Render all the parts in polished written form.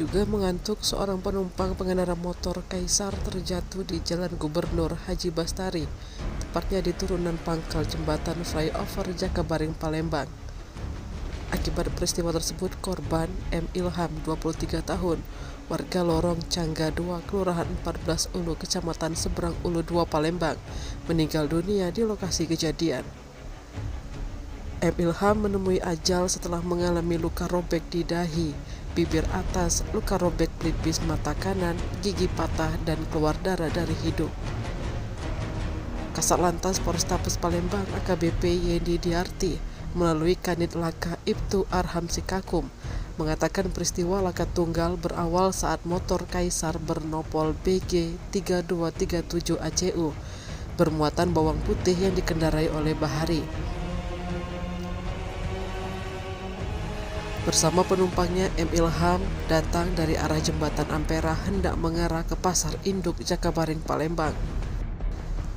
Diduga mengantuk, seorang penumpang pengendara motor Kaisar terjatuh di Jalan Gubernur Haji Bastari, tepatnya di turunan pangkal jembatan flyover Jakabaring, Palembang. Akibat peristiwa tersebut, korban M. Ilham, 23 tahun, warga Lorong Cangga 2, Kelurahan 14 Ulu, Kecamatan Seberang Ulu 2, Palembang, meninggal dunia di lokasi kejadian. M. Ilham menemui ajal setelah mengalami luka robek di dahi, bibir atas, luka robek pelipis mata kanan, gigi patah, dan keluar darah dari hidung. Kasatlantas Polrestabes Palembang AKBP Yendi Diarti melalui Kanit Laka Ibtu Arham Sikakum mengatakan peristiwa laka tunggal berawal saat motor Kaisar bernopol BG 3237 ACU bermuatan bawang putih yang dikendarai oleh Bahari. Bersama penumpangnya, M. Ilham datang dari arah jembatan Ampera hendak mengarah ke Pasar Induk Jakabaring, Palembang.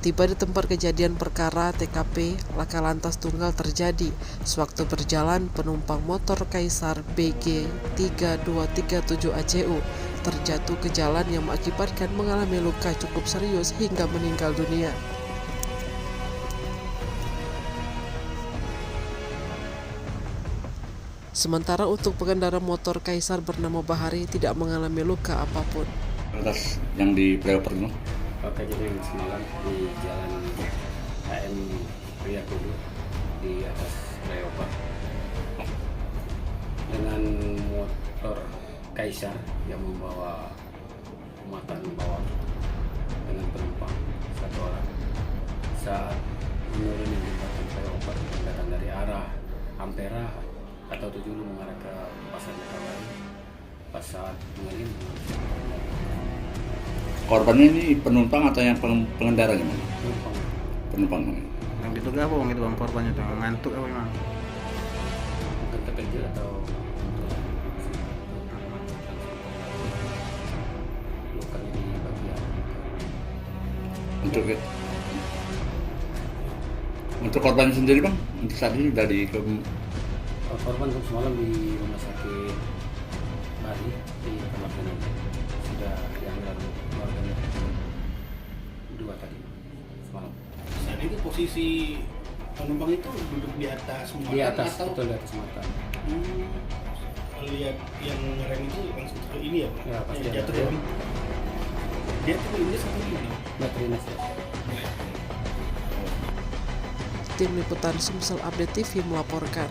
Tiba di tempat kejadian perkara TKP, laka lantas tunggal terjadi sewaktu berjalan penumpang motor Kaisar BG 3237 ACU terjatuh ke jalan yang mengakibatkan mengalami luka cukup serius hingga meninggal dunia. Sementara untuk pengendara motor Kaisar bernama Bahari tidak mengalami luka apapun. Atas yang di flyover itu? Kejadian semalam di jalan AM Priyakudu di atas flyover dengan motor Kaisar yang membawa muatan bawang dengan penumpang satu orang. Saat menuruni jembatan flyover datang dari arah Ampera atau tujuh mengarah ke Pasar Jakabaring, pas saat mengalami Korbannya ini penumpang atau yang pengendara gimana? penumpang Penumpang. Yang diduga apa gitu bang korbannya tuh ngantuk apa gimana? mungkin terkejut atau luka di bagian Untuk korban sendiri bang, untuk saat ini dari korban semalam di rumah sakit Bari di kamar jenazah sudah diambil keluarganya dua tadi semalam. Saat itu posisi penumpang itu duduk di atas muatan Di atas atau betul di atas mata. lihat yang ngerem itu langsung ke ini ya Pak? Ya, pasti Yang ada. jatuh ya. Dia tuh ini satu ini. Baterainas ya. Tim Liputan Sumsel Update TV melaporkan.